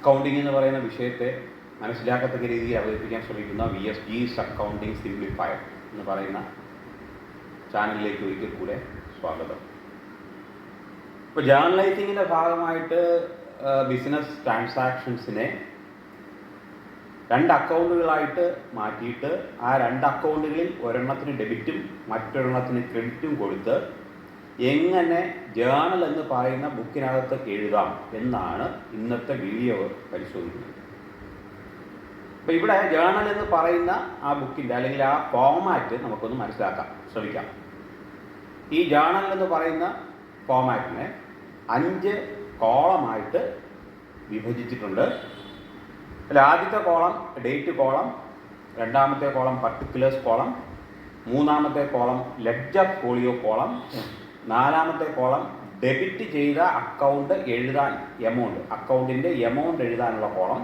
Accounting എന്ന് പറയുന്ന വിഷയത്തെ മനസ്സിലാക്കത്തക്ക രീതിയിൽ അവതരിപ്പിക്കാൻ ശ്രമിക്കുന്ന VSG's അക്കൗണ്ടിങ് സിംപ്ലിഫൈഡ് എന്ന് പറയുന്ന ചാനലിലേക്ക് ഒരിക്കൽ കൂടെ സ്വാഗതം. ഇപ്പോൾ ജേർണലൈസിങ്ങിൻ്റെ ഭാഗമായിട്ട് ബിസിനസ് ട്രാൻസാക്ഷൻസിനെ 2 അക്കൗണ്ടുകളായിട്ട് മാറ്റിയിട്ട് ആ 2 അക്കൗണ്ടുകളിൽ ഒരെണ്ണത്തിന് ഡെബിറ്റും മറ്റൊരെണ്ണത്തിന് ക്രെഡിറ്റും കൊടുത്ത് എങ്ങനെ ജേർണൽ എന്ന് പറയുന്ന ബുക്കിനകത്ത് എഴുതാം എന്നാണ് ഇന്നത്തെ വീഡിയോ പരിശോധിക്കുന്നത്. അപ്പോൾ ഇവിടെ ജേർണൽ എന്ന് പറയുന്ന ആ ബുക്കിൻ്റെ അല്ലെങ്കിൽ ആ ഫോമാറ്റ് നമുക്കൊന്ന് മനസ്സിലാക്കാം ശ്രമിക്കാം. ഈ ജേർണൽ എന്ന് പറയുന്ന ഫോമാറ്റിനെ 5 കോളമായിട്ട് വിഭജിച്ചിട്ടുണ്ട്. അതിൽ ആദ്യത്തെ കോളം ഡേറ്റ് കോളം, രണ്ടാമത്തെ കോളം പർട്ടിക്കുലേഴ്സ് കോളം, മൂന്നാമത്തെ കോളം ലെഡ്ജർ ഫോളിയോ കോളം, നാലാമത്തെ കോളം ഡെബിറ്റ് ചെയ്ത അക്കൗണ്ട് എഴുതാൻ എമൗണ്ട്, അക്കൗണ്ടിൻ്റെ എമൗണ്ട് എഴുതാനുള്ള കോളം,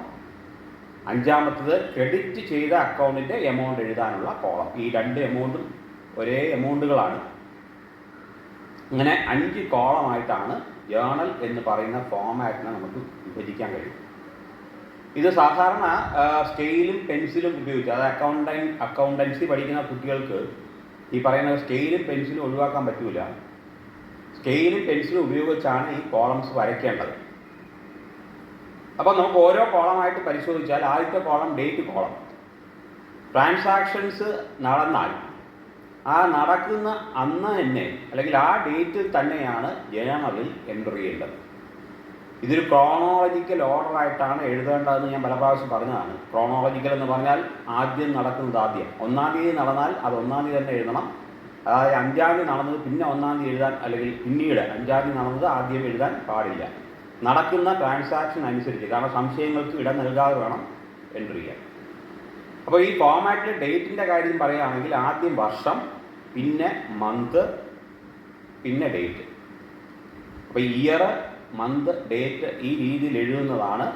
അഞ്ചാമത്തത് ക്രെഡിറ്റ് ചെയ്ത അക്കൗണ്ടിൻ്റെ എമൗണ്ട് എഴുതാനുള്ള കോളം. ഈ 2 എമൗണ്ടും ഒരേ എമൗണ്ടുകളാണ്. ഇങ്ങനെ 5 കോളമായിട്ടാണ് ജേർണൽ എന്ന് പറയുന്ന ഫോമാറ്റിനെ നമുക്ക് വിഭജിക്കാൻ കഴിയും. ഇത് സാധാരണ സ്കെയിലും പെൻസിലും ഉപയോഗിച്ച്, അത് അക്കൗണ്ടൻസി പഠിക്കുന്ന കുട്ടികൾക്ക് ഈ പറയുന്ന സ്കെയിലും പെൻസിലും ഒഴിവാക്കാൻ പറ്റില്ല. സ്കെയിലും പെൻസിലും ഉപയോഗിച്ചാണ് ഈ കോളംസ് വരയ്ക്കേണ്ടത്. അപ്പോൾ നമുക്ക് ഓരോ കോളമായിട്ട് പരിശോധിച്ചാൽ ആദ്യത്തെ കോളം ഡേറ്റ് കോളം. ട്രാൻസാക്ഷൻസ് നടന്നാൽ ആ നടക്കുന്ന അന്ന് തന്നെ അല്ലെങ്കിൽ ആ ഡേറ്റിൽ തന്നെയാണ് ജേർണലിൽ എൻ്റർ ചെയ്യേണ്ടത്. ഇതൊരു ക്രോണോളജിക്കൽ ഓർഡറായിട്ടാണ് എഴുതേണ്ടതെന്ന് ഞാൻ പല പ്രാവശ്യം പറഞ്ഞതാണ്. ക്രോണോളജിക്കൽ എന്ന് പറഞ്ഞാൽ ആദ്യം നടക്കുന്നത് ആദ്യം. 1-ാം തീയതി നടന്നാൽ അത് 1-ാം തീയതി തന്നെ എഴുതണം. അതായത് 5-ാം തീയതി നടന്നത് പിന്നെ 1-ാം തീയതി എഴുതാൻ, അല്ലെങ്കിൽ പിന്നീട് 5-ാം തീയതി നടന്നത് ആദ്യം എഴുതാൻ പാടില്ല. നടക്കുന്ന ട്രാൻസാക്ഷൻ അനുസരിച്ച്, കാരണം സംശയങ്ങൾക്ക് ഇടം നൽകാതെ വേണം എൻ്റർ ചെയ്യാൻ. അപ്പോൾ ഈ ഫോമാറ്റിൽ ഡേറ്റിൻ്റെ കാര്യം പറയുകയാണെങ്കിൽ ആദ്യം വർഷം, പിന്നെ മന്ത്, പിന്നെ ഡേറ്റ്. അപ്പോൾ ഇയർ, മന്ത്, ഡേറ്റ് ഈ രീതിയിൽ എഴുതുന്നതാണ്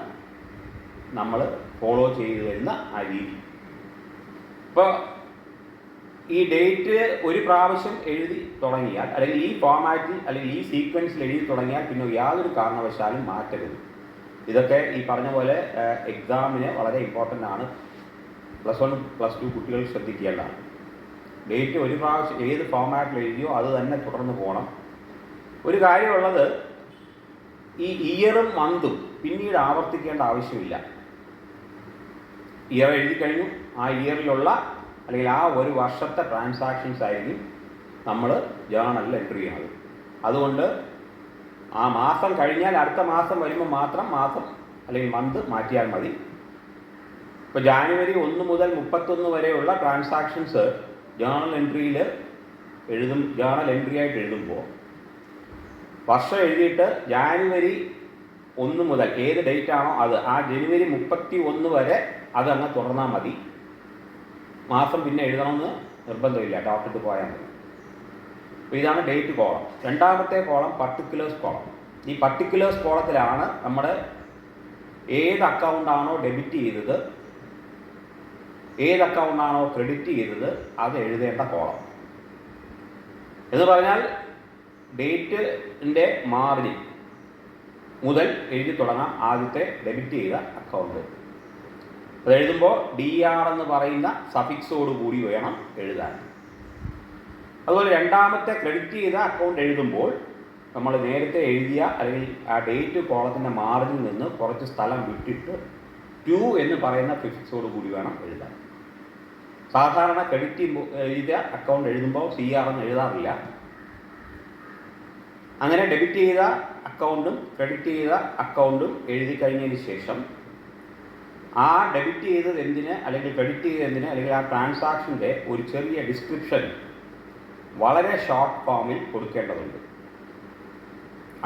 നമ്മൾ ഫോളോ ചെയ്തു വരുന്ന ആ രീതി. ഇപ്പോൾ ഈ ഡേറ്റ് ഒരു പ്രാവശ്യം എഴുതി തുടങ്ങിയാൽ, അല്ലെങ്കിൽ ഈ ഫോമാറ്റിൽ അല്ലെങ്കിൽ ഈ സീക്വൻസിൽ എഴുതി തുടങ്ങിയാൽ പിന്നെ യാതൊരു കാരണവശാലും മാറ്റരുത്. ഇതൊക്കെ ഈ പറഞ്ഞ പോലെ എക്സാമിന് വളരെ ഇമ്പോർട്ടൻ്റ് ആണ്. +1 +2 കുട്ടികൾ ശ്രദ്ധിക്കേണ്ടതാണ്. ഡേറ്റ് ഒരു പ്രാവശ്യം ഏത് ഫോമാറ്റിൽ എഴുതിയോ അത് തന്നെ തുടർന്ന് പോകണം. ഒരു കാര്യമുള്ളത്, ഈ ഇയറും മന്തും പിന്നീട് ആവർത്തിക്കേണ്ട ആവശ്യമില്ല. ഇയർ എഴുതി കഴിഞ്ഞു, ആ ഇയറിലുള്ള അല്ലെങ്കിൽ ആ ഒരു വർഷത്തെ ട്രാൻസാക്ഷൻസ് ആയിരിക്കും നമ്മൾ ജേർണലിൽ എൻ്റർ ചെയ്യുന്നത്. അതുകൊണ്ട് ആ മാസം കഴിഞ്ഞാൽ അടുത്ത മാസം വരുമ്പോൾ മാത്രം മാസം അല്ലെങ്കിൽ മന്ത് മാറ്റിയാൽ മതി. ഇപ്പോൾ ജാനുവരി 1 മുതൽ 31 വരെയുള്ള ട്രാൻസാക്ഷൻസ് ജേർണൽ എൻട്രിയിൽ ജേർണൽ എൻട്രി ആയിട്ട് എഴുതുമ്പോൾ വർഷം എഴുതിയിട്ട് ജാനുവരി 1 മുതൽ ഏത് ഡേറ്റ് ആണോ അത്, ആ ജനുവരി 31 വരെ അത് അങ്ങ് തുടർന്നാൽ മതി. മാസം പിന്നെ എഴുതണമെന്ന് നിർബന്ധമില്ല, ഡോക്ടർക്ക് പോയാൽ മതി. അപ്പോൾ ഇതാണ് ഡേറ്റ് കോളം. രണ്ടാമത്തെ കോളം പർട്ടിക്കുലേഴ്സ് കോളം. ഈ പർട്ടിക്കുലേഴ്സ് കോളത്തിലാണ് നമ്മുടെ ഏത് അക്കൗണ്ടാണോ ഡെബിറ്റ് ചെയ്തത്, ഏത് അക്കൗണ്ടാണോ ക്രെഡിറ്റ് ചെയ്തത് അത് എഴുതേണ്ട കോളം. എന്ന് പറഞ്ഞാൽ ഡേറ്റിൻ്റെ മാർജിൻ മുതൽ എഴുതി തുടങ്ങാം ആദ്യത്തെ ഡെബിറ്റ് ചെയ്ത അക്കൗണ്ട്. അത് എഴുതുമ്പോൾ DR എന്ന് പറയുന്ന സഫിക്സോട് കൂടി വേണം എഴുതാൻ. അതുപോലെ രണ്ടാമത്തെ ക്രെഡിറ്റ് ചെയ്ത അക്കൗണ്ട് എഴുതുമ്പോൾ നമ്മൾ നേരത്തെ എഴുതിയ അല്ലെങ്കിൽ ആ ഡേറ്റ് കോളത്തിൻ്റെ മാർജിനിൽ നിന്ന് കുറച്ച് സ്ഥലം വിട്ടിട്ട് ടു എന്ന് പറയുന്ന ഫിക്സോട് കൂടി വേണം എഴുതാൻ. സാധാരണ ക്രെഡിറ്റ് ചെയ്ത അക്കൗണ്ട് എഴുതുമ്പോൾ CR എന്ന് എഴുതാറില്ല. അങ്ങനെ ഡെബിറ്റ് ചെയ്ത അക്കൗണ്ടും ക്രെഡിറ്റ് ചെയ്ത അക്കൗണ്ടും എഴുതി കഴിഞ്ഞതിന് ശേഷം ആ ഡെബിറ്റ് ചെയ്തത് എന്തിന് അല്ലെങ്കിൽ ക്രെഡിറ്റ് ചെയ്തത് എന്തിന് അല്ലെങ്കിൽ ആ ട്രാൻസാക്ഷൻ്റെ ഒരു ചെറിയ ഡിസ്ക്രിപ്ഷൻ വളരെ ഷോർട്ട് ഫോമിൽ കൊടുക്കേണ്ടതുണ്ട്.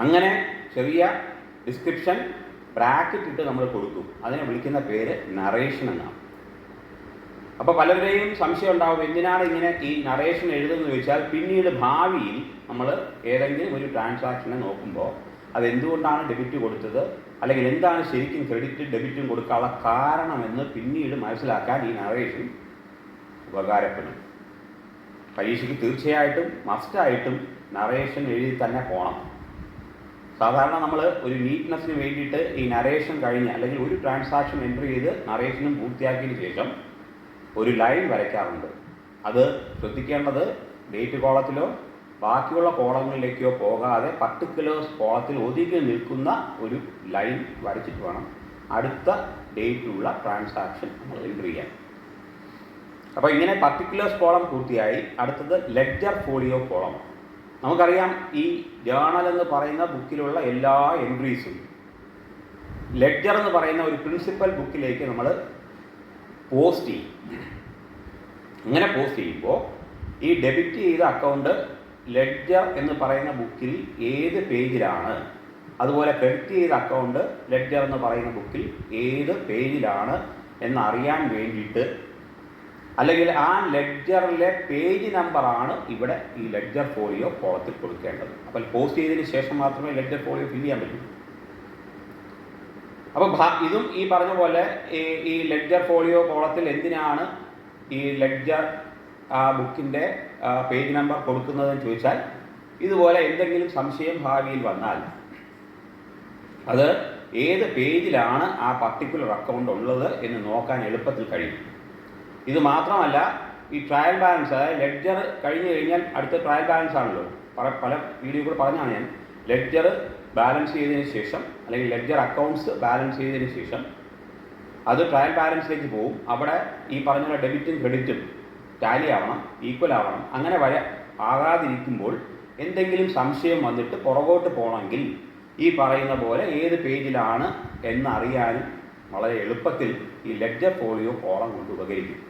അങ്ങനെ ചെറിയ ഡിസ്ക്രിപ്ഷൻ ബ്രാക്കറ്റ് ഇട്ട് നമ്മൾ കൊടുക്കും. അതിനെ വിളിക്കുന്ന പേര് നറേഷൻ എന്നാണ്. അപ്പോൾ പലരുടെയും സംശയം ഉണ്ടാവും, എന്തിനാണ് ഇങ്ങനെ ഈ നറേഷൻ എഴുതുന്നത് ചോദിച്ചാൽ, പിന്നീട് ഭാവിയിൽ നമ്മൾ ഏതെങ്കിലും ഒരു ട്രാൻസാക്ഷനെ നോക്കുമ്പോൾ അതെന്തുകൊണ്ടാണ് ഡെബിറ്റ് കൊടുത്തത്, അല്ലെങ്കിൽ എന്താണ് ശരിക്കും ക്രെഡിറ്റ് ഡെബിറ്റും കൊടുക്കാനുള്ള കാരണമെന്ന് പിന്നീട് മനസ്സിലാക്കാൻ ഈ നറേഷൻ ഉപകാരപ്പെടും. പരീക്ഷയ്ക്ക് തീർച്ചയായിട്ടും മസ്റ്റായിട്ടും നറേഷൻ എഴുതി തന്നെ പോകണം. സാധാരണ നമ്മൾ ഒരു നീറ്റ്നെസ്സിന് വേണ്ടിയിട്ട് ഈ നറേഷൻ കഴിഞ്ഞ് അല്ലെങ്കിൽ ഒരു ട്രാൻസാക്ഷൻ എൻട്രി ചെയ്ത് നറേഷനും പൂർത്തിയാക്കിയതിന് ശേഷം ഒരു ലൈൻ വരയ്ക്കാറുണ്ട്. അത് ശ്രദ്ധിക്കേണ്ടത് ഡേറ്റ് കോളത്തിലോ ബാക്കിയുള്ള കോളങ്ങളിലേക്കോ പോകാതെ പർട്ടിക്കുലേഴ്സ് കോളത്തിൽ ഒതുങ്ങി നിൽക്കുന്ന ഒരു ലൈൻ വരച്ചിട്ട് വേണം അടുത്ത ഡേറ്റിലുള്ള ട്രാൻസാക്ഷൻ നമ്മൾ എൻട്രി ചെയ്യാൻ. അപ്പോൾ ഇങ്ങനെ പർട്ടിക്കുലേഴ്സ് കോളം പൂർത്തിയായി. അടുത്തത് ലെഡ്ജർ ഫോളിയോ കോളം. നമുക്കറിയാം ഈ ജേണൽ എന്ന് പറയുന്ന ബുക്കിലുള്ള എല്ലാ എൻട്രീസും ലെഡ്ജർ എന്ന് പറയുന്ന ഒരു പ്രിൻസിപ്പൽ ബുക്കിലേക്ക് നമ്മൾ പോസ്റ്റ് ചെയ്യും. ഇങ്ങനെ പോസ്റ്റ് ചെയ്യുമ്പോൾ ഈ ഡെബിറ്റ് ചെയ്ത അക്കൗണ്ട് ലെഡ്ജർ എന്ന് പറയുന്ന ബുക്കിൽ ഏത് പേജിലാണ്, അതുപോലെ ക്രെഡിറ്റ് ചെയ്ത അക്കൗണ്ട് ലെഡ്ജർ എന്ന് പറയുന്ന ബുക്കിൽ ഏത് പേജിലാണ് എന്നറിയാൻ വേണ്ടിയിട്ട്, അല്ലെങ്കിൽ ആ ലെഡ്ജറിലെ പേജ് നമ്പറാണ് ഇവിടെ ഈ ലെഡ്ജർ ഫോളിയോ കോളത്തിൽ കൊടുക്കേണ്ടത്. അപ്പോൾ പോസ്റ്റ് ചെയ്തതിന് ശേഷം മാത്രമേ ലെഡ്ജർ ഫോളിയോ ഫില്ല് ചെയ്യാൻ പറ്റൂ. അപ്പോൾ ഇതും ഈ പറഞ്ഞ പോലെ ഈ ലെഡ്ജർ ഫോളിയോ കോളത്തിൽ എന്തിനാണ് ഈ ലെഡ്ജർ ബുക്കിൻ്റെ പേജ് നമ്പർ കൊടുക്കുന്നതെന്ന് ചോദിച്ചാൽ, ഇതുപോലെ എന്തെങ്കിലും സംശയം ഭാവിയിൽ വന്നാൽ അത് ഏത് പേജിലാണ് ആ പർട്ടിക്കുലർ അക്കൗണ്ട് ഉള്ളത് എന്ന് നോക്കാൻ എളുപ്പത്തിൽ കഴിയും. ഇത് മാത്രമല്ല, ഈ ട്രയൽ ബാലൻസ്, അതായത് ലെഡ്ജർ കഴിഞ്ഞ് കഴിഞ്ഞാൽ അടുത്ത ട്രയൽ ബാലൻസ് ആണല്ലോ. പല വീഡിയോ കൂടെ പറഞ്ഞാണ് ഞാൻ. ലെഡ്ജർ ബാലൻസ് ചെയ്തതിന് ശേഷം, അല്ലെങ്കിൽ ലെഡ്ജർ അക്കൗണ്ട്സ് ബാലൻസ് ചെയ്തതിന് ശേഷം അത് ട്രയൽ ബാലൻസിലേക്ക് പോകും. അവിടെ ഈ പറഞ്ഞ ഡെബിറ്റും ക്രെഡിറ്റും ടാലി ആവണം, ഈക്വൽ ആവണം. അങ്ങനെ ആകാതിരിക്കുമ്പോൾ എന്തെങ്കിലും സംശയം വന്നിട്ട് പുറകോട്ട് പോകണമെങ്കിൽ ഈ പറയുന്ന പോലെ ഏത് പേജിലാണ് എന്നറിയാനും വളരെ എളുപ്പത്തിൽ ഈ ലെഡ്ജർ ഫോളിയോ കോളം കൊണ്ട് ഉപകരിക്കും.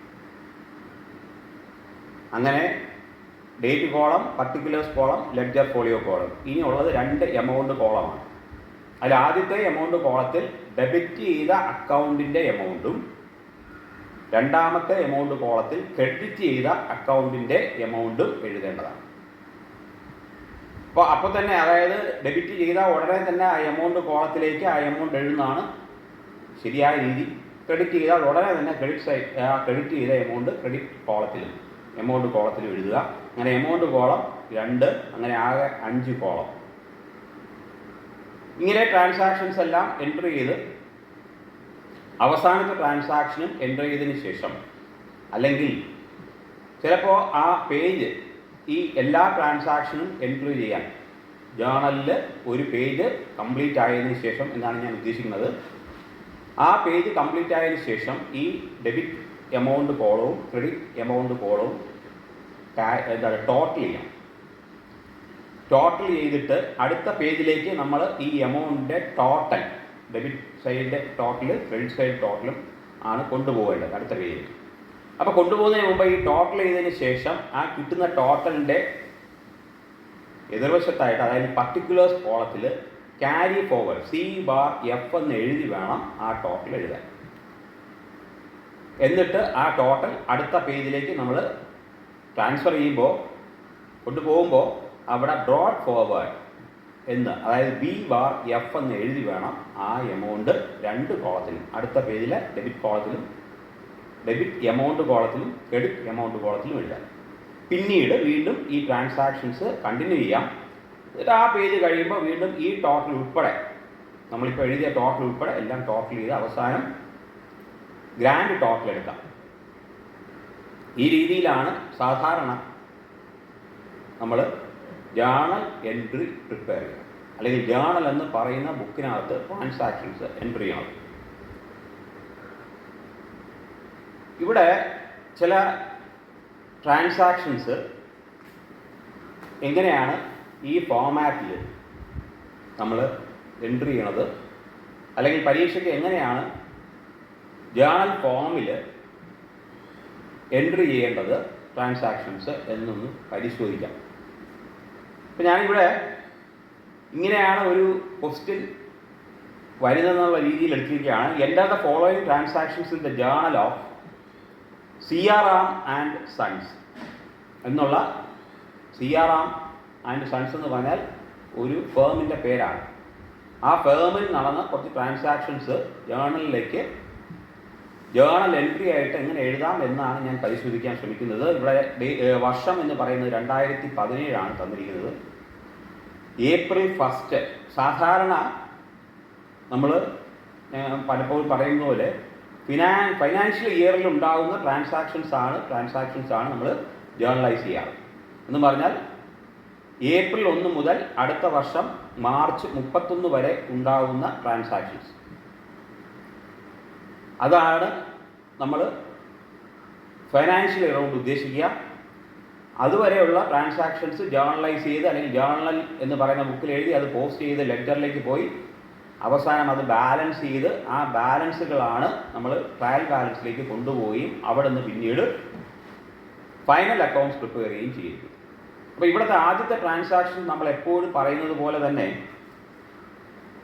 അങ്ങനെ date column, particulars column, ledger folio column. ഇനിയുള്ളത് 2 എമൗണ്ട് കോളമാണ്. അതിൽ ആദ്യത്തെ എമൗണ്ട് കോളത്തിൽ ഡെബിറ്റ് ചെയ്ത അക്കൗണ്ടിൻ്റെ എമൗണ്ടും രണ്ടാമത്തെ എമൗണ്ട് കോളത്തിൽ ക്രെഡിറ്റ് ചെയ്ത അക്കൗണ്ടിൻ്റെ എമൗണ്ടും എഴുതേണ്ടതാണ്. അപ്പോൾ തന്നെ, അതായത് ഡെബിറ്റ് ചെയ്ത ഉടനെ തന്നെ ആ എമൗണ്ട് കോളത്തിലേക്ക് ആ എമൗണ്ട് എഴുതുന്നതാണ് ശരിയായ രീതി. ക്രെഡിറ്റ് ചെയ്താൽ ഉടനെ തന്നെ ക്രെഡിറ്റ് ചെയ്ത എമൗണ്ട് ക്രെഡിറ്റ് കോളത്തിലും എമൗണ്ട് കോളത്തിലും എഴുതുക. അങ്ങനെ എമൗണ്ട് കോളം 2, അങ്ങനെ ആകെ 5 കോളം. ഇങ്ങനെ ട്രാൻസാക്ഷൻസ് എല്ലാം എൻട്രി ചെയ്ത് അവസാനത്തെ ട്രാൻസാക്ഷനും എൻട്രി ചെയ്തതിന് ശേഷം, അല്ലെങ്കിൽ ചിലപ്പോൾ ആ പേജ് ഈ എല്ലാ ട്രാൻസാക്ഷനും എൻട്രി ചെയ്യാൻ ജേണലിൽ ഒരു പേജ് കംപ്ലീറ്റ് ആയതിനു ശേഷം എന്നാണ് ഞാൻ ഉദ്ദേശിക്കുന്നത്. ആ പേജ് കംപ്ലീറ്റ് ആയതിനു ശേഷം ഈ ഡെബിറ്റ് എമൗണ്ട് കോളവും ക്രെഡിറ്റ് എമൗണ്ട് കോളവും ടോട്ടൽ ചെയ്യാം. ടോട്ടൽ ചെയ്തിട്ട് അടുത്ത പേജിലേക്ക് നമ്മൾ ഈ എമൗണ്ടിൻ്റെ ടോട്ടൽ, ഡെബിറ്റ് സൈഡിൻ്റെ ടോട്ടൽ ക്രെഡിറ്റ് സൈഡ് ടോട്ടലും ആണ് കൊണ്ടുപോകേണ്ടത് അടുത്ത പേജിൽ. അപ്പോൾ കൊണ്ടുപോകുന്നതിന് മുമ്പ് ഈ ടോട്ടൽ ചെയ്തതിന് ശേഷം ആ കിട്ടുന്ന ടോട്ടലിൻ്റെ എതിർവശത്തായിട്ട്, അതായത് പർട്ടിക്കുലേഴ്സ് കോളത്തിൽ ക്യാരി ഫോർവേഡ് C⁻F എന്ന് എഴുതി വേണം ആ ടോട്ടൽ എഴുതാൻ. എന്നിട്ട് ആ ടോട്ടൽ അടുത്ത പേജിലേക്ക് നമ്മൾ ട്രാൻസ്ഫർ ചെയ്യുമ്പോൾ, കൊണ്ടുപോകുമ്പോൾ അവിടെ ബ്രോഡ് ഫോർവേഡ് എന്ന്, അതായത് B⁻F എന്ന് എഴുതി വേണം ആ എമൗണ്ട് 2 കോളത്തിലും, അടുത്ത പേജിലെ ഡെബിറ്റ് കോളത്തിലും ഡെബിറ്റ് എമൗണ്ട് കോളത്തിലും ക്രെഡിറ്റ് എമൗണ്ട് കോളത്തിലും എഴുതാം. പിന്നീട് വീണ്ടും ഈ ട്രാൻസാക്ഷൻസ് കണ്ടിന്യൂ ചെയ്യാം. എന്നിട്ട് ആ പേജ് കഴിയുമ്പോൾ വീണ്ടും ഈ ടോട്ടൽ ഉൾപ്പെടെ, നമ്മളിപ്പോൾ എഴുതിയ ടോട്ടൽ ഉൾപ്പെടെ എല്ലാം ടോട്ടൽ ചെയ്ത് അവസാനം ഗ്രാൻഡ് ടോട്ടൽ എടുക്കാം. ഈ രീതിയിലാണ് സാധാരണ നമ്മൾ ജേണൽ എൻട്രി പ്രിപ്പയർ ചെയ്യുക, അല്ലെങ്കിൽ ജേണൽ എന്ന് പറയുന്ന ബുക്കിനകത്ത് ട്രാൻസാക്ഷൻസ് എൻട്രി ചെയ്യണം. ഇവിടെ ചില ട്രാൻസാക്ഷൻസ് എങ്ങനെയാണ് ഈ ഫോമാറ്റിൽ നമ്മൾ എൻട്രി ചെയ്യണത്, അല്ലെങ്കിൽ പരീക്ഷയ്ക്ക് എങ്ങനെയാണ് ജേണൽ ഫോമിൽ എൻട്രി ചെയ്യേണ്ടത് ട്രാൻസാക്ഷൻസ് എന്നൊന്ന് പരിശോധിക്കാം. ഇപ്പം ഞാനിവിടെ ഇങ്ങനെയാണ് ഒരു ക്വസ്റ്റ്യൻ വരുന്നതെന്നുള്ള രീതിയിൽ എടുത്തിരിക്കുകയാണ്. Enter the following transactions in the journal of Siyaram and sons എന്നുള്ള, സിയാറാം ആൻഡ് സൺസ് എന്ന് പറഞ്ഞാൽ ഒരു ഫേമിൻ്റെ പേരാണ്. ആ ഫേമിൽ നടന്ന കുറച്ച് ട്രാൻസാക്ഷൻസ് ജേണലിലേക്ക് ജേണൽ എൻട്രി ആയിട്ട് എങ്ങനെ എഴുതാം എന്നാണ് ഞാൻ പരിശോധിക്കാൻ ശ്രമിക്കുന്നത്. ഇവിടെ വർഷം എന്ന് പറയുന്നത് 2017 തന്നിരിക്കുന്നത്. April 1 സാധാരണ നമ്മൾ പലപ്പോഴും പറയുന്ന പോലെ ഫൈനാൻഷ്യൽ ഇയറിൽ ഉണ്ടാകുന്ന ട്രാൻസാക്ഷൻസ് ആണ് നമ്മൾ ജേർണലൈസ് ചെയ്യാറ്. എന്ന് പറഞ്ഞാൽ ഏപ്രിൽ 1 മുതൽ അടുത്ത വർഷം മാർച്ച് 31 വരെ ഉണ്ടാകുന്ന ട്രാൻസാക്ഷൻസ്, അതാണ് നമ്മൾ ഫൈനാൻഷ്യൽ ഇയർ കൊണ്ട് ഉദ്ദേശിക്കുക. അതുവരെയുള്ള ട്രാൻസാക്ഷൻസ് ജേർണലൈസ് ചെയ്ത് അല്ലെങ്കിൽ ജേർണൽ എന്ന് പറയുന്ന ബുക്കിൽ എഴുതി അത് പോസ്റ്റ് ചെയ്ത് ലെഡ്ജറിലേക്ക് പോയി അവസാനം അത് ബാലൻസ് ചെയ്ത് ആ ബാലൻസുകളാണ് നമ്മൾ ട്രയൽ ബാലൻസിലേക്ക് കൊണ്ടുപോയി അവിടെ നിന്ന് പിന്നീട് ഫൈനൽ അക്കൗണ്ട്സ് പ്രിപ്പയർ ചെയ്യുകയും ചെയ്യുന്നത്. അപ്പോൾ ഇവിടുത്തെ ആദ്യത്തെ ട്രാൻസാക്ഷൻ നമ്മൾ എപ്പോഴും പറയുന്നത് പോലെ തന്നെ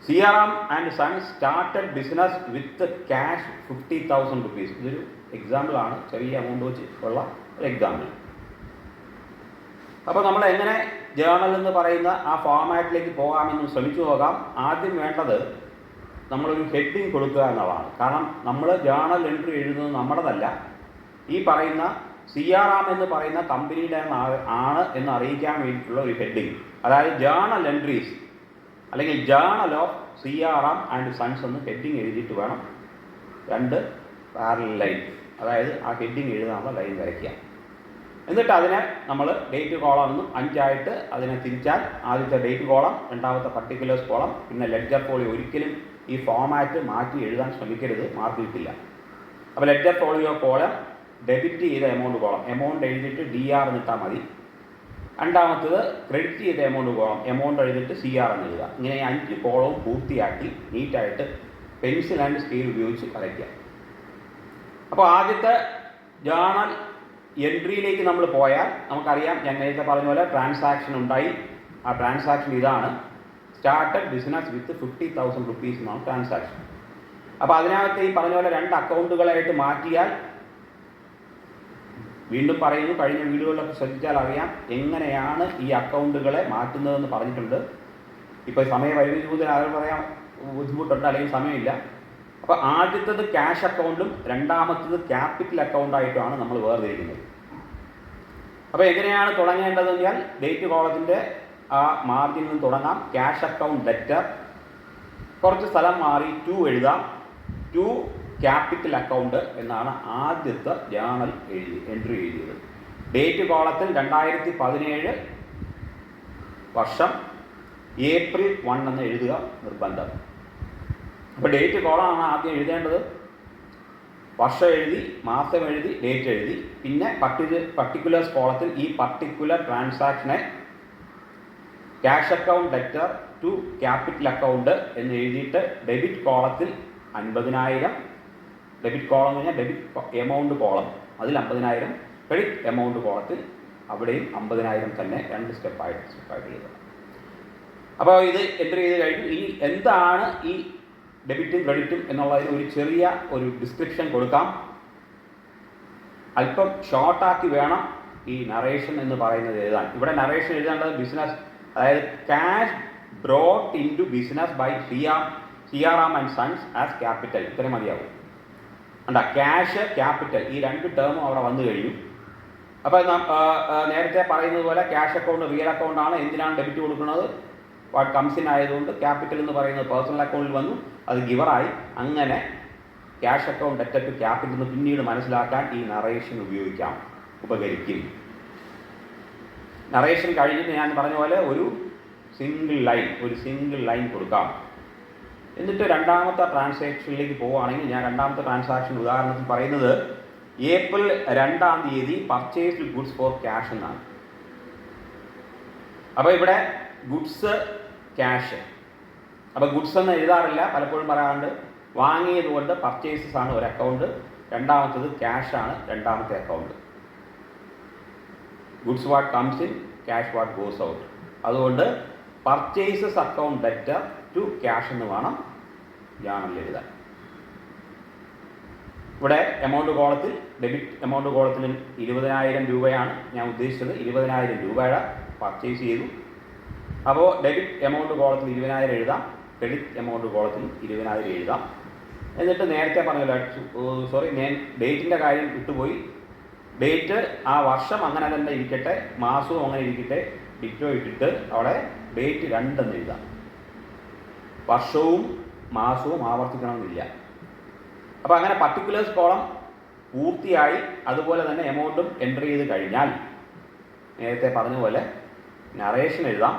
Siyaram and sons started business with cash 50,000 rupees. ഇതൊരു എക്സാമ്പിളാണ്, ചെറിയ എമൗണ്ട് വെച്ച് ഉള്ള ഒരു എക്സാമ്പിൾ. അപ്പോൾ നമ്മൾ എങ്ങനെ ജേർണൽ എന്ന് പറയുന്ന ആ ഫോർമാറ്റിലേക്ക് പോകാമെന്ന് ശ്രമിച്ചു നോക്കാം. ആദ്യം വേണ്ടത് നമ്മളൊരു ഹെഡിങ് കൊടുക്കുക എന്നുള്ളതാണ്. കാരണം നമ്മൾ ജേർണൽ എൻട്രി എഴുതുന്നത് നമ്മുടേതല്ല, ഈ പറയുന്ന സിയാറാം എന്ന് പറയുന്ന കമ്പനിയുടെ ആണ് എന്ന് അറിയിക്കാൻ വേണ്ടിയിട്ടുള്ള ഒരു ഹെഡിങ്. അതായത് ജേർണൽ എൻട്രീസ് അല്ലെങ്കിൽ journal of Siyaram and sons എന്ന് ഹെഡിങ് എഴുതിയിട്ട് വേണം 2 പാരലൽ ലൈൻ, അതായത് ആ ഹെഡിങ് എഴുതാനുള്ള ലൈൻ വരയ്ക്കുക. എന്നിട്ട് അതിനെ നമ്മൾ ഡേറ്റ് കോളം എന്നും 5 ആയിട്ട് അതിനെ തിരിച്ചാൽ ആദ്യത്തെ ഡേറ്റ് കോളം, രണ്ടാമത്തെ പർട്ടിക്കുലേഴ്സ് കോളം, പിന്നെ ലെഡ്ജർ ഫോളിയോ. ഒരിക്കലും ഈ ഫോമാറ്റ് മാറ്റി എഴുതാൻ ശ്രമിക്കരുത്, മാർക്ക് കിട്ടില്ല. അപ്പോൾ ലെഡ്ജർ ഫോളിയോ കോളം ഡെബിറ്റ് ചെയ്ത എമൗണ്ട് കോളം, എമൗണ്ട് എഴുതിയിട്ട് DR എന്നിട്ടാൽ മതി. രണ്ടാമത്തത് ക്രെഡിറ്റ് ചെയ്ത എമൗണ്ട് കോളം, എമൗണ്ട് എഴുതിയിട്ട് CR എന്ന് എഴുതുക. ഇങ്ങനെ 5 കോളവും പൂർത്തിയാക്കി നീറ്റായിട്ട് പെൻസിൽ ആൻഡ് സ്കെയിൽ ഉപയോഗിച്ച് വരയ്ക്കുക. അപ്പോൾ ആദ്യത്തെ ജേർണൽ എൻട്രിയിലേക്ക് നമ്മൾ പോയാൽ നമുക്കറിയാം, ഞാൻ നേരത്തെ പറഞ്ഞ പോലെ ട്രാൻസാക്ഷൻ ഉണ്ടായി. ആ ട്രാൻസാക്ഷൻ ഇതാണ്, സ്റ്റാർട്ടഡ് ബിസിനസ് വിത്ത് 50,000 rupees എന്നാണ് ട്രാൻസാക്ഷൻ. അപ്പോൾ അതിനകത്ത് ഈ പറഞ്ഞ പോലെ 2 അക്കൗണ്ടുകളായിട്ട് മാറ്റിയാൽ, വീണ്ടും പറയുന്നു, കഴിഞ്ഞ വീഡിയോകളിലൊക്കെ ശ്രദ്ധിച്ചാൽ അറിയാം എങ്ങനെയാണ് ഈ അക്കൗണ്ടുകളെ മാറ്റുന്നതെന്ന് പറഞ്ഞിട്ടുണ്ട്. ഇപ്പോൾ സമയപരിമിതി കൂടുതൽ ആരും പറയാൻ ബുദ്ധിമുട്ടുണ്ട്, അല്ലെങ്കിൽ സമയമില്ല. അപ്പോൾ ആദ്യത്തത് ക്യാഷ് അക്കൗണ്ടും രണ്ടാമത്തത് ക്യാപിറ്റൽ അക്കൗണ്ടായിട്ടാണ് നമ്മൾ വേർതിരിക്കുന്നത്. അപ്പോൾ എങ്ങനെയാണ് തുടങ്ങേണ്ടതെന്ന് പറഞ്ഞാൽ ഡേറ്റ് കോളത്തിൻ്റെ ആ മാർജിനിൽ നിന്ന് തുടങ്ങാം. ക്യാഷ് അക്കൗണ്ട് ഡെറ്റർ, കുറച്ച് സ്ഥലം മാറി 2 എഴുതാം. 2 ക്യാപിറ്റൽ അക്കൗണ്ട് എന്നാണ് ആദ്യത്തെ ജേർണൽ എൻട്രി എഴുതിയത്. ഡേറ്റ് കോളത്തിൽ 2017 വർഷം ഏപ്രിൽ 1 എന്ന് എഴുതുക നിർബന്ധം. അപ്പോൾ ഡേറ്റ് കോളമാണ് ആദ്യം എഴുതേണ്ടത്. വർഷം എഴുതി, മാസം എഴുതി, ഡേറ്റ് എഴുതി, പിന്നെ പർട്ടിക്കുലേഴ്സ് കോളത്തിൽ ഈ പർട്ടിക്കുലർ ട്രാൻസാക്ഷനെ cash account debtor to capital account എന്ന് എഴുതിയിട്ട് ഡെബിറ്റ് കോളത്തിൽ 50,000, ഡെബിറ്റ് കോളം എന്ന് പറഞ്ഞാൽ ഡെബിറ്റ് എമൗണ്ട് കോളം, അതിൽ 50,000, ക്രെഡിറ്റ് എമൗണ്ട് കോളത്തിൽ അവിടെയും 50,000 തന്നെ 2 സ്റ്റെപ്പായിട്ട് എഴുതുക. അപ്പോൾ ഇത് എൻട്രി ചെയ്ത് കഴിഞ്ഞു. ഇനി എന്താണ് ഈ ഡെബിറ്റും ക്രെഡിറ്റും എന്നുള്ളതിന് ഒരു ചെറിയ ഒരു ഡിസ്ക്രിപ്ഷൻ കൊടുക്കാം. അല്പം ഷോർട്ടാക്കി വേണം ഈ നറേഷൻ എന്ന് പറയുന്നത് എഴുതാൻ. ഇവിടെ നറേഷൻ എഴുതേണ്ടത് ബിസിനസ്, അതായത് cash brought in to business by Siyaram and sons as capital, ഇത്രയും മതിയാവും. അല്ല, ക്യാഷ് ക്യാപിറ്റൽ ഈ 2 ടേമും അവിടെ വന്നു കഴിഞ്ഞു. അപ്പോൾ നേരത്തെ പറയുന്നത് പോലെ ക്യാഷ് അക്കൗണ്ട് റിയൽ അക്കൗണ്ടാണ്. എന്തിനാണ് ഡെബിറ്റ് കൊടുക്കുന്നത്? വാട്ട് കംസ് ഇൻ ആയതുകൊണ്ട് ക്യാപിറ്റൽ എന്ന് പറയുന്നത് പേഴ്സണൽ അക്കൗണ്ടിൽ വന്നു, അത് ഗിവറായി. അങ്ങനെ cash account debtor to capital എന്ന് പിന്നീട് മനസ്സിലാക്കാൻ ഈ നറേഷൻ ഉപകരിക്കും. നറേഷൻ കഴിഞ്ഞിട്ട് ഞാൻ പറഞ്ഞ പോലെ ഒരു സിംഗിൾ ലൈൻ കൊടുക്കാം. എന്നിട്ട് രണ്ടാമത്തെ ട്രാൻസാക്ഷനിലേക്ക് പോവുകയാണെങ്കിൽ, ഞാൻ രണ്ടാമത്തെ ട്രാൻസാക്ഷൻ ഉദാഹരണത്തിൽ പറയുന്നത് ഏപ്രിൽ 2-ാം തീയതി പർച്ചേസ്ഡ് ഗുഡ്സ് ഫോർ ക്യാഷ് എന്നാണ്. അപ്പോൾ ഇവിടെ ഗുഡ്സ് ക്യാഷ്, അപ്പോൾ ഗുഡ്സ് എന്ന് എഴുതാറില്ല, പലപ്പോഴും പറയാറുണ്ട്. വാങ്ങിയത് കൊണ്ട് പർച്ചേസസ് ആണ് ഒരു അക്കൗണ്ട്, രണ്ടാമത്തത് ക്യാഷ് ആണ് രണ്ടാമത്തെ account. Goods what comes in, cash what goes out. അതുകൊണ്ട് purchases account debtor to cash എന്ന് വേണം ജേർണലിൽ എഴുതാൻ. ഇവിടെ എമൗണ്ട് കോളത്തിൽ ഡെബിറ്റ് എമൗണ്ട് കോളത്തിൽ 20,000 രൂപയാണ് ഞാൻ ഉദ്ദേശിച്ചത്. 20,000 രൂപയുടെ പർച്ചേസ് ചെയ്തു. അപ്പോൾ ഡെബിറ്റ് എമൗണ്ട് കോളത്തിൽ 20,000 എഴുതാം, ക്രെഡിറ്റ് എമൗണ്ട് കോളത്തിൽ 20,000 എഴുതാം. എന്നിട്ട് നേരത്തെ പറഞ്ഞല്ലോ, ഞാൻ ഡേറ്റിൻ്റെ കാര്യം വിട്ടുപോയി. ഡേറ്റ് ആ വർഷം അങ്ങനെ തന്നെ ഇരിക്കട്ടെ, മാസവും അങ്ങനെ ഇരിക്കട്ടെ, ഡിറ്റോ ഇട്ടിട്ട് അവിടെ ഡേറ്റ് 2 എന്ന് എഴുതാം. വർഷവും മാസവും ആവർത്തിക്കണമെന്നില്ല. അപ്പോൾ അങ്ങനെ പർട്ടിക്കുലേഴ്സ് കോളം പൂർത്തിയായി അതുപോലെ തന്നെ എമൗണ്ടും എൻട്രി ചെയ്ത് കഴിഞ്ഞാൽ നേരത്തെ പറഞ്ഞ പോലെ നറേഷൻ എഴുതാം.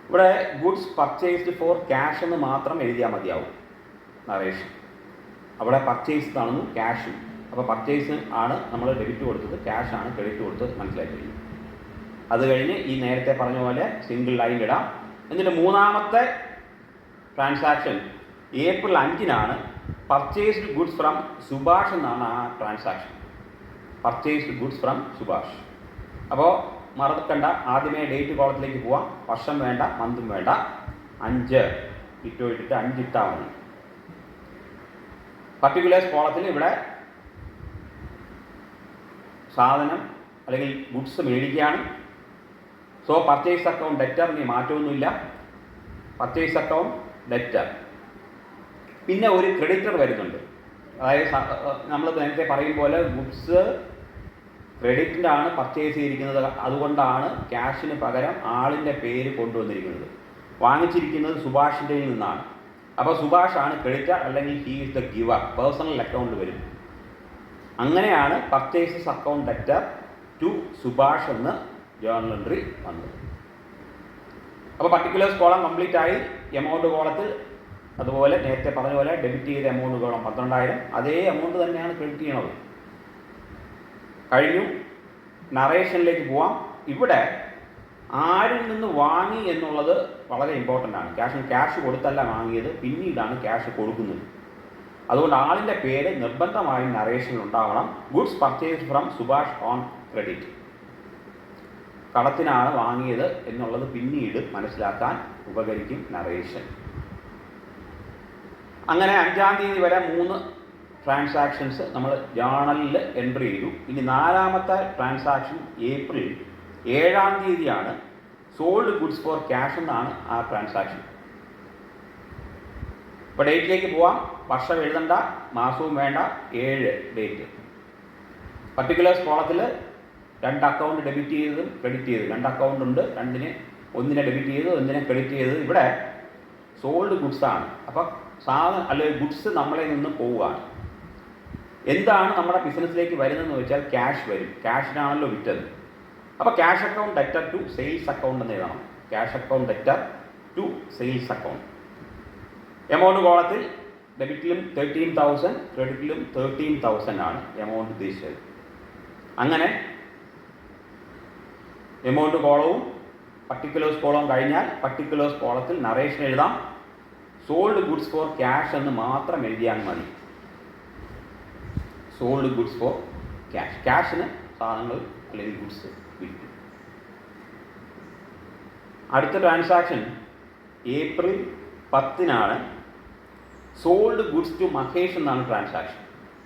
ഇവിടെ ഗുഡ്സ് പർച്ചേസ്ഡ് ഫോർ ക്യാഷ് എന്ന് മാത്രം എഴുതിയാൽ മതിയാവും നറേഷൻ. അവിടെ പർച്ചേസ് ആണെന്നും ക്യാഷും. അപ്പോൾ പർച്ചേസ് ആണ് നമ്മൾ ഡെബിറ്റ് കൊടുത്തത്, ക്യാഷ് ആണ് ക്രെഡിറ്റ് കൊടുത്തത് മനസ്സിലായി കഴിഞ്ഞു. അത് കഴിഞ്ഞ് ഈ നേരത്തെ പറഞ്ഞ പോലെ സിംഗിൾ ലൈൻ ഇടാം. എന്നിട്ട് മൂന്നാമത്തെ ട്രാൻസാക്ഷൻ ഏപ്രിൽ 5-നാണ്. പർച്ചേസ്ഡ് ഗുഡ്സ് ഫ്രം സുഭാഷ് എന്നാണ് ആ transaction. Purchased goods from Subhash. അപ്പോൾ മറക്കണ്ട, ആദ്യമേ ഡേറ്റ് കോളത്തിലേക്ക് പോവാം. വർഷം വേണ്ട, മന്തും വേണ്ട, 5 ഇട്ടിട്ട് 5 ഇട്ടാൽ മതി. പർട്ടിക്കുലേഴ്സ് കോളത്തിൽ ഇവിടെ സാധനം അല്ലെങ്കിൽ ഗുഡ്സ് മേടിക്കുകയാണ്. സോ പർച്ചേസ് അക്കൗണ്ട് ഡെറ്റർ, ഇനി മാറ്റമൊന്നുമില്ല. Purchase account debtor. പിന്നെ ഒരു ക്രെഡിറ്റർ വരുന്നുണ്ട്. അതായത് നമ്മൾ നേരത്തെ പറയും പോലെ ഗുഡ്സ് ക്രെഡിറ്റിൻ്റെ ആണ് പർച്ചേസ് ചെയ്തിരിക്കുന്നത്. അതുകൊണ്ടാണ് ക്യാഷിന് പകരം ആളിൻ്റെ പേര് കൊണ്ടുവന്നിരിക്കുന്നത്. വാങ്ങിച്ചിരിക്കുന്നത് സുഭാഷിൻ്റെ നിന്നാണ്. അപ്പോൾ സുഭാഷാണ് ക്രെഡിറ്റർ, അല്ലെങ്കിൽ he is the giver. Personal account വരും. അങ്ങനെയാണ് purchases account debtor to Subhash എന്ന് ജേർണൽ എൻട്രി വന്നത്. അപ്പോൾ പർട്ടിക്കുലേഴ്സ് കോളം കംപ്ലീറ്റ് ആയി. എമൗണ്ട് കോളത്തിൽ അതുപോലെ നേരത്തെ പറഞ്ഞ പോലെ ഡെബിറ്റ് ചെയ്ത എമൗണ്ട് കോളം 12,000. അതേ എമൗണ്ട് തന്നെയാണ് ക്രെഡിറ്റ് ചെയ്യണത്. കഴിഞ്ഞു. നറേഷനിലേക്ക് പോവാം. ഇവിടെ ആരിൽ നിന്ന് വാങ്ങി എന്നുള്ളത് വളരെ ഇമ്പോർട്ടൻ്റ് ആണ്. ക്യാഷ് കൊടുത്തല്ല വാങ്ങിയത്, പിന്നീടാണ് ക്യാഷ് കൊടുക്കുന്നത്. അതുകൊണ്ട് ആളിൻ്റെ പേര് നിർബന്ധമായും നറേഷനിൽ ഉണ്ടാവണം. Goods purchase from Subhash on credit. കടത്തിനാണ് വാങ്ങിയത് എന്നുള്ളത് പിന്നീട് മനസ്സിലാക്കാൻ ഉപകരിക്കും നറേഷൻ. അങ്ങനെ 5-ാം തീയതി വരെ 3 ട്രാൻസാക്ഷൻസ് നമ്മൾ ജേർണലിൽ എൻട്രി ചെയ്തു. ഇനി 4ാമത്തെ ട്രാൻസാക്ഷൻ ഏപ്രിൽ 7-ാം തീയതിയാണ്. സോൾഡ് ഗുഡ്സ് ഫോർ ക്യാഷ് എന്നാണ് ആ ട്രാൻസാക്ഷൻ. ഇപ്പോൾ ഡേറ്റിലേക്ക് പോവാം. വർഷം എഴുതണ്ട, മാസവും വേണ്ട, 7 ഡേറ്റ്. പർട്ടിക്കുലേഴ്സ് കോളത്തിൽ 2 അക്കൗണ്ട് ഡെബിറ്റ് ചെയ്തതും ക്രെഡിറ്റ് ചെയ്തതും. 2 അക്കൗണ്ട് ഉണ്ട്, ഒന്നിനെ ഡെബിറ്റ് ചെയ്ത് ഒന്നിനെ ക്രെഡിറ്റ് ചെയ്തത്. ഇവിടെ സോൾഡ് ഗുഡ്സ് ആണ്. അപ്പം സാധനം അല്ലെങ്കിൽ ഗുഡ്സ് നമ്മളെ നിന്ന് പോവുകയാണ്. എന്താണ് നമ്മുടെ ബിസിനസ്സിലേക്ക് വരുന്നതെന്ന് വെച്ചാൽ ക്യാഷ് വരും. ക്യാഷിനാണല്ലോ വിറ്റത്. അപ്പോൾ cash account debtor to sales account എന്ന് എഴുതണം. Cash account debtor to sales account. Amount കോളത്തിൽ ഡെബിറ്റിലും 13,000, ക്രെഡിറ്റിലും 13,000 ആണ് എമൗണ്ട് ഉദ്ദേശിച്ചത്. അങ്ങനെ എമൗണ്ട് കോളവും പർട്ടിക്കുലേഴ്സ് കോളവും കഴിഞ്ഞാൽ പർട്ടിക്കുലേഴ്സ് കോളത്തിൽ നറേഷൻ എഴുതാം. സോൾഡ് ഗുഡ്സ് ഫോർ ക്യാഷ് എന്ന് മാത്രം എഴുതിയാൽ മതി. Sold goods for cash. ക്യാഷിന് സാധനങ്ങൾ അല്ലെങ്കിൽ ഗുഡ്സ് വിൽക്കും. അടുത്ത ട്രാൻസാക്ഷൻ ഏപ്രിൽ 10-നാണ്. സോൾഡ് ഗുഡ്സ് ടു മഹേഷ് എന്നാണ് ട്രാൻസാക്ഷൻ.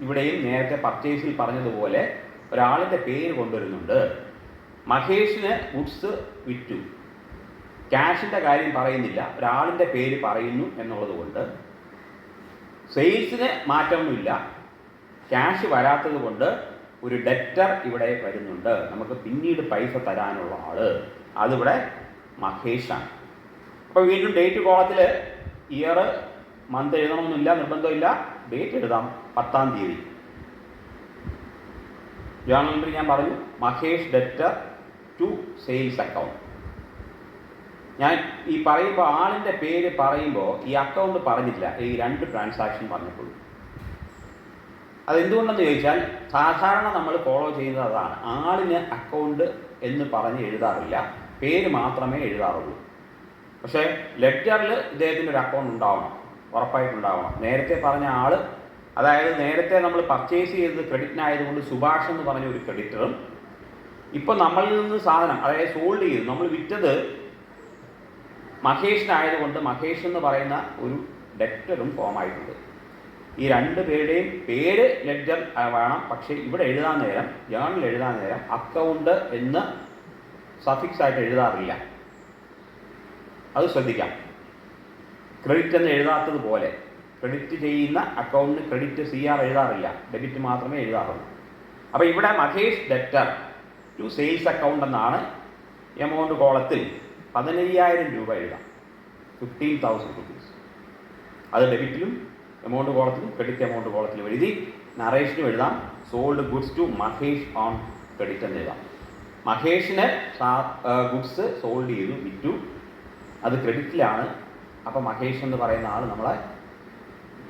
ഇവിടെയും നേരത്തെ പർച്ചേസിൽ പറഞ്ഞതുപോലെ ഒരാളിൻ്റെ പേര് കൊണ്ടുവരുന്നുണ്ട്. മഹേഷിന് ഗുഡ്സ് വിറ്റു. ക്യാഷിൻ്റെ കാര്യം പറയുന്നില്ല, ഒരാളിൻ്റെ പേര് പറയുന്നു എന്നുള്ളത് കൊണ്ട് സെയിൽസിന് മാറ്റമൊന്നുമില്ല. ക്യാഷ് വരാത്തത് കൊണ്ട് ഒരു ഡെറ്റർ ഇവിടെ വരുന്നുണ്ട്. നമുക്ക് പിന്നീട് പൈസ തരാനുള്ള ആൾ, അതിവിടെ മഹേഷാണ്. അപ്പോൾ വീണ്ടും ഡേറ്റ് കോളത്തിൽ ഇയർ മന്ത് എഴുതണമെന്നില്ല, നിർബന്ധമില്ല. ഡേറ്റ് എഴുതാം 10-ാം തീയതി. ജേർണൽ എൻട്രി ഞാൻ പറഞ്ഞു. Mahesh debtor to sales account. ഞാൻ ഈ പറയുമ്പോൾ ആളിൻ്റെ പേര് പറയുമ്പോൾ ഈ അക്കൗണ്ട് പറഞ്ഞില്ല, ഈ 2 ട്രാൻസാക്ഷൻ പറഞ്ഞപ്പോൾ. അതെന്തുകൊണ്ടെന്ന് ചോദിച്ചാൽ സാധാരണ നമ്മൾ ഫോളോ ചെയ്യുന്നത് അതാണ്. ആളിന് അക്കൗണ്ട് എന്ന് പറഞ്ഞ് എഴുതാറില്ല, പേര് മാത്രമേ എഴുതാറുള്ളൂ. പക്ഷേ ലെഡ്ജറിൽ ഇദ്ദേഹത്തിൻ്റെ ഒരു അക്കൗണ്ട് ഉണ്ടാവണം, ഉറപ്പായിട്ടുണ്ടാവണം. നേരത്തെ പറഞ്ഞ ആൾ, അതായത് നേരത്തെ നമ്മൾ പർച്ചേസ് ചെയ്തത് ക്രെഡിറ്റിനായതുകൊണ്ട് സുഭാഷ് എന്ന് പറഞ്ഞ ഒരു ക്രെഡിറ്ററും, ഇപ്പോൾ നമ്മളിൽ നിന്ന് സാധനം അതായത് സോൾഡ് ചെയ്തു നമ്മൾ വിറ്റത് മഹേഷിനായതുകൊണ്ട് മഹേഷ് എന്ന് പറയുന്ന ഒരു ഡെറ്ററും ഫോമായിട്ടുണ്ട്. ഈ 2 പേരുടെയും പേര് ലെഡ്ജർ വേണം. പക്ഷേ ഇവിടെ എഴുതാൻ നേരം, ജേർണൽ എഴുതാൻ നേരം അക്കൗണ്ട് എന്ന് സഫിക്സ് ആയിട്ട് എഴുതാറില്ല. അത് ശ്രദ്ധിക്കാം. ക്രെഡിറ്റ് എന്ന് എഴുതാത്തത് പോലെ ക്രെഡിറ്റ് ചെയ്യുന്ന അക്കൗണ്ടിന് ക്രെഡിറ്റ് CR എഴുതാറില്ല, ഡെബിറ്റ് മാത്രമേ എഴുതാറുള്ളൂ. അപ്പോൾ ഇവിടെ Mahesh debtor to sales account എന്നാണ്. എമൗണ്ട് കോളത്തിൽ 15,000 രൂപ എഴുതാം. 15,000 rupees. അത് ഡെബിറ്റിലും എമൗണ്ട് കോളത്തിലും ക്രെഡിറ്റ് എമൗണ്ട് കോളത്തിലും എഴുതി നറേഷനും എഴുതാം. Sold goods to Mahesh on credit എന്ന് എഴുതാം. മഹേഷിന് ഗുഡ്സ് സോൾഡ് ചെയ്തു, വിറ്റു, അത് ക്രെഡിറ്റിലാണ്. അപ്പോൾ മഹേഷ് എന്ന് പറയുന്ന ആൾ നമ്മളെ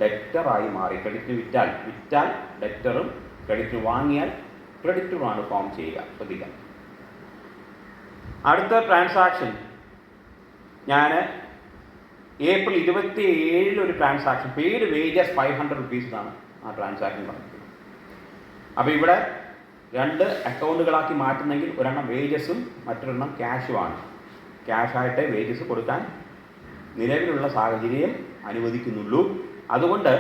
ഡെറ്ററായി മാറി. ക്രെഡിറ്റിന് വിറ്റാൽ ഡെറ്ററും, ക്രെഡിറ്റ് വാങ്ങിയാൽ ക്രെഡിറ്ററുമാണ് ഫോം ചെയ്യുക. ശ്രദ്ധിക്കാം. അടുത്ത ട്രാൻസാക്ഷൻ ഞാൻ ഏപ്രിൽ 27 ഒരു ട്രാൻസാക്ഷൻ, പെയ്ഡ് വേജസ് 500 rupees എന്നാണ് ആ ട്രാൻസാക്ഷൻ പറഞ്ഞിരിക്കുന്നത്. അപ്പോൾ ഇവിടെ 2 അക്കൗണ്ടുകളാക്കി മാറ്റുന്നെങ്കിൽ ഒരെണ്ണം വേജസും മറ്റൊരെണ്ണം ക്യാഷുമാണ്. ക്യാഷായിട്ട് വേജസ് കൊടുക്കാൻ നിലവിലുള്ള സാഹചര്യം അനുവദിക്കുന്നുള്ളൂ. അതുകൊണ്ട്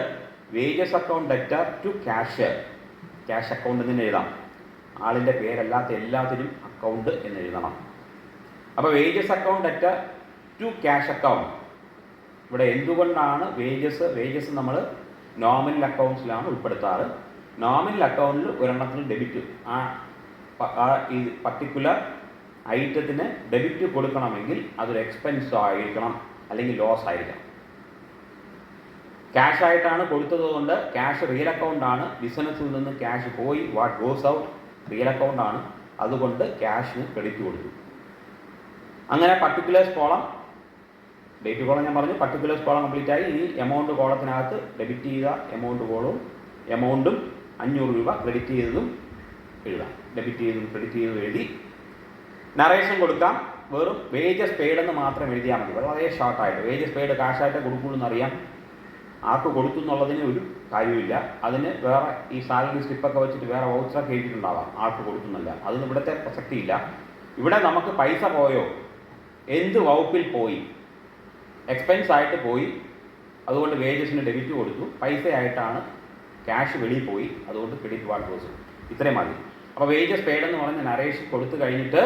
wages account debtor to cash account എന്ന് എഴുതാം. ആളിൻ്റെ പേരല്ലാത്ത എല്ലാത്തിനും അക്കൗണ്ട് എന്ന് എഴുതണം. അപ്പോൾ wages account debtor to cash account. ഇവിടെ എന്തുകൊണ്ടാണ് വേജസ് നമ്മൾ നോമിനൽ അക്കൗണ്ട്സിലാണ് ഉൾപ്പെടുത്താറ്. നോമിനൽ അക്കൗണ്ടിൽ ഒരെണ്ണത്തിന് ഡെബിറ്റ്, ഈ പർട്ടിക്കുലർ ഐറ്റത്തിന് ഡെബിറ്റ് കൊടുക്കണമെങ്കിൽ അതൊരു എക്സ്പെൻസ് ആയിരിക്കണം, അല്ലെങ്കിൽ ലോസ് ആയിരിക്കണം. ക്യാഷ് ആയിട്ടാണ് കൊടുത്തതുകൊണ്ട് ക്യാഷ് റിയൽ അക്കൗണ്ടാണ്. ബിസിനസ്സിൽ നിന്ന് ക്യാഷ് പോയി, വാട്ട് ഗോസ് ഔട്ട് റിയൽ അക്കൗണ്ടാണ്. അതുകൊണ്ട് ക്യാഷിന് ക്രെഡിറ്റ് കൊടുത്തു. അങ്ങനെ പർട്ടിക്കുലേഴ്സ് കോളം, ഡേറ്റ് കോളം ഞാൻ പറഞ്ഞു, പർട്ടിക്കുലേഴ്സ് കോളം കംപ്ലീറ്റ് ആയി. ഈ എമൗണ്ട് കോളത്തിനകത്ത് ഡെബിറ്റ് ചെയ്ത എമൗണ്ടും 500 രൂപ ക്രെഡിറ്റ് ചെയ്തതും എഴുതാം. ഡെബിറ്റ് ചെയ്തതും ക്രെഡിറ്റ് ചെയ്തതും എഴുതി നറേഷൻ കൊടുക്കാം. വെറും വേജസ് പെയ്ഡ് എന്ന് മാത്രം എഴുതിയാൽ മതി. വളരെ ഷോർട്ടായിട്ട്. വേജസ് പെയ്ഡ് കാശായിട്ട് കൊടുക്കുള്ളൂ എന്നറിയാം. ആർക്ക് കൊടുത്തു എന്നുള്ളതിന് ഒരു കാര്യമില്ല. അതിന് വേറെ ഈ സാലറി സ്ലിപ്പൊക്കെ വെച്ചിട്ട് വേറെ വൗച്ചറൊക്കെ എഴുതിയിട്ടുണ്ടാവാം, ആർക്ക് കൊടുക്കുന്നില്ല. അതൊന്നും ഇവിടുത്തെ പ്രസക്തിയില്ല. ഇവിടെ നമുക്ക് പൈസ പോയോ, എന്ത് വകുപ്പിൽ പോയി, എക്സ്പെൻസ് ആയിട്ട് പോയി, അതുകൊണ്ട് വേജസിന് ഡെബിറ്റ് കൊടുത്തു. പൈസയായിട്ടാണ് ക്യാഷ് വെളിയിൽ പോയി, അതുകൊണ്ട് ക്രെഡിറ്റ് വാട്ട് ഗോസ്. ഇത്രയും മതി. അപ്പോൾ വേജസ് പെയ്ഡ് എന്ന് പറഞ്ഞ നറേഷൻ കൊടുത്തു കഴിഞ്ഞിട്ട്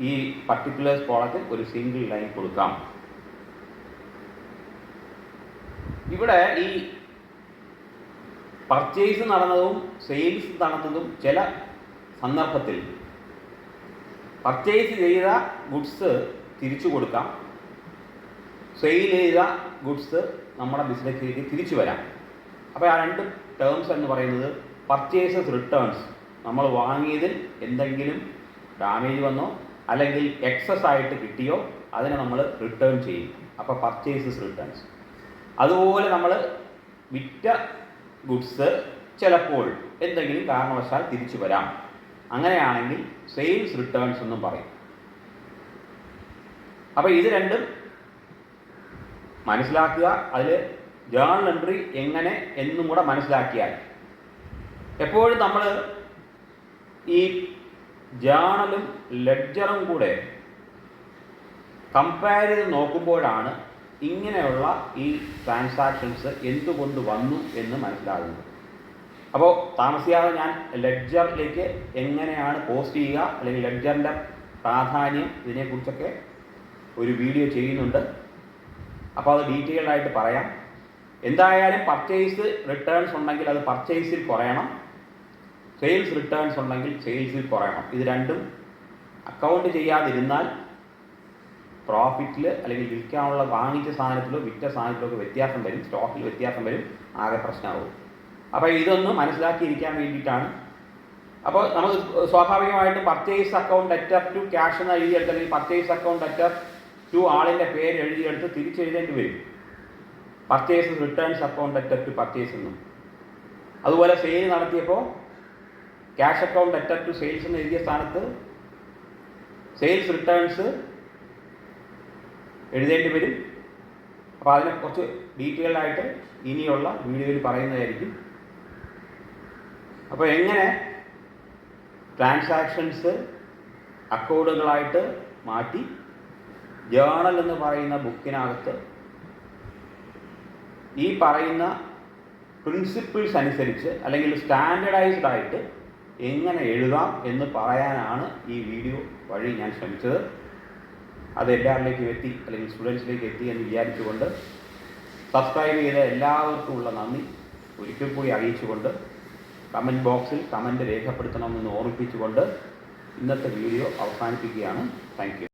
ഈ പർട്ടിക്കുലർ കോളത്തിൽ ഒരു സിംഗിൾ ലൈൻ കൊടുക്കാം. ഇവിടെ ഈ പർച്ചേസ് നടന്നതും സെയിൽസ് നടന്നതും ചില സന്ദർഭത്തിൽ പർച്ചേസ് ചെയ്ത ഗുഡ്സ് തിരിച്ചു കൊടുക്കാം, സെയിൽ ചെയ്ത ഗുഡ്സ് നമ്മുടെ ബിസിനസ്സിലേക്ക് തിരിച്ചു വരാം. അപ്പോൾ ആ 2 ടേംസ് എന്ന് പറയുന്നത് പർച്ചേസസ് റിട്ടേൺസ്. നമ്മൾ വാങ്ങിയതിൽ എന്തെങ്കിലും ഡാമേജ് വന്നോ അല്ലെങ്കിൽ എക്സസ് ആയിട്ട് കിട്ടിയോ അതിനെ നമ്മൾ റിട്ടേൺ ചെയ്യും. അപ്പോൾ പർച്ചേസസ് റിട്ടേൺസ്. അതുപോലെ നമ്മൾ വിറ്റ ഗുഡ്സ് ചിലപ്പോൾ എന്തെങ്കിലും കാരണവശാൽ തിരിച്ചു വരാം. അങ്ങനെയാണെങ്കിൽ സെയിൽസ് റിട്ടേൺസ് എന്നും പറയും. അപ്പോൾ ഇത് രണ്ടും മനസ്സിലാക്കുക. അതിൽ ജേർണൽ എൻട്രി എങ്ങനെ എന്നും കൂടെ മനസ്സിലാക്കിയാൽ, എപ്പോഴും നമ്മൾ ഈ ജേർണലും ലെഡ്ജറും കൂടെ കമ്പയർ ചെയ്ത് നോക്കുമ്പോഴാണ് ഇങ്ങനെയുള്ള ഈ ട്രാൻസാക്ഷൻസ് എന്തുകൊണ്ട് വന്നു എന്ന് മനസ്സിലാകുന്നത്. അപ്പോൾ താമസിയാതെ ഞാൻ ലെഡ്ജറിലേക്ക് എങ്ങനെയാണ് പോസ്റ്റ് ചെയ്യുക, അല്ലെങ്കിൽ ലെഡ്ജറിൻ്റെ പ്രാധാന്യം, ഇതിനെക്കുറിച്ചൊക്കെ ഒരു വീഡിയോ ചെയ്യുന്നുണ്ട്. അപ്പോൾ അത് ഡീറ്റെയിൽഡ് ആയിട്ട് പറയാം. എന്തായാലും പർച്ചേസ് റിട്ടേൺസ് ഉണ്ടെങ്കിൽ അത് പർച്ചേസിൽ കുറയണം, സെയിൽസ് റിട്ടേൺസ് ഉണ്ടെങ്കിൽ സെയിൽസിൽ കുറയണം. ഇത് രണ്ടും അക്കൗണ്ട് ചെയ്യാതിരുന്നാൽ പ്രോഫിറ്റിൽ അല്ലെങ്കിൽ വിൽക്കാനുള്ള വാങ്ങിച്ച സാധനത്തിലോ വിറ്റ സാധനത്തിലോ ഒക്കെ വ്യത്യാസം വരും, സ്റ്റോക്കിൽ വ്യത്യാസം വരും, ആകെ പ്രശ്നമാകും. അപ്പോൾ ഇതൊന്ന് മനസ്സിലാക്കിയിരിക്കാൻ വേണ്ടിയിട്ടാണ്. അപ്പോൾ നമുക്ക് സ്വാഭാവികമായിട്ടും purchase account debtor to cash എന്ന് എഴുതിയെടുത്ത്, അല്ലെങ്കിൽ പർച്ചേസ് അക്കൗണ്ട് ഡെറ്റർ ടു ആളിൻ്റെ പേര് എഴുതിയെടുത്ത് തിരിച്ചെഴുതേണ്ടി വരും. Purchase returns account debtor to purchase എന്നും. അതുപോലെ സെയിൽ നടത്തിയപ്പോൾ cash account debtor to sales എന്ന് എഴുതിയ സ്ഥാനത്ത് സെയിൽസ് റിട്ടേൺസ് എഴുതേണ്ടി വരും. അപ്പോൾ അതിനെ കുറച്ച് ഡീറ്റെയിൽഡ് ആയിട്ട് ഇനിയുള്ള വീഡിയോയിൽ പറയുന്നതായിരിക്കും. അപ്പോൾ എങ്ങനെ ട്രാൻസാക്ഷൻസ് അക്കൗണ്ടുകളായിട്ട് മാറ്റി ജേർണൽ എന്ന് പറയുന്ന ബുക്കിനകത്ത് ഈ പറയുന്ന പ്രിൻസിപ്പിൾസ് അനുസരിച്ച് അല്ലെങ്കിൽ സ്റ്റാൻഡേർഡൈസ്ഡ് ആയിട്ട് എങ്ങനെ എഴുതാം എന്ന് പറയാനാണ് ഈ വീഡിയോ വഴി ഞാൻ ശ്രമിച്ചത്. അത് എല്ലാവരിലേക്കും എത്തി, അല്ലെങ്കിൽ സ്റ്റുഡൻസിലേക്ക് എത്തി എന്ന് വിചാരിച്ചുകൊണ്ട് സബ്സ്ക്രൈബ് ചെയ്ത എല്ലാവർക്കും ഉള്ള നന്ദി ഒരിക്കൽ കൂടി അറിയിച്ചുകൊണ്ട് കമൻറ്റ് ബോക്സിൽ കമൻറ്റ് രേഖപ്പെടുത്തണമെന്ന് ഓർമ്മിപ്പിച്ചുകൊണ്ട് ഇന്നത്തെ വീഡിയോ അവസാനിപ്പിക്കുകയാണ്. Thank you.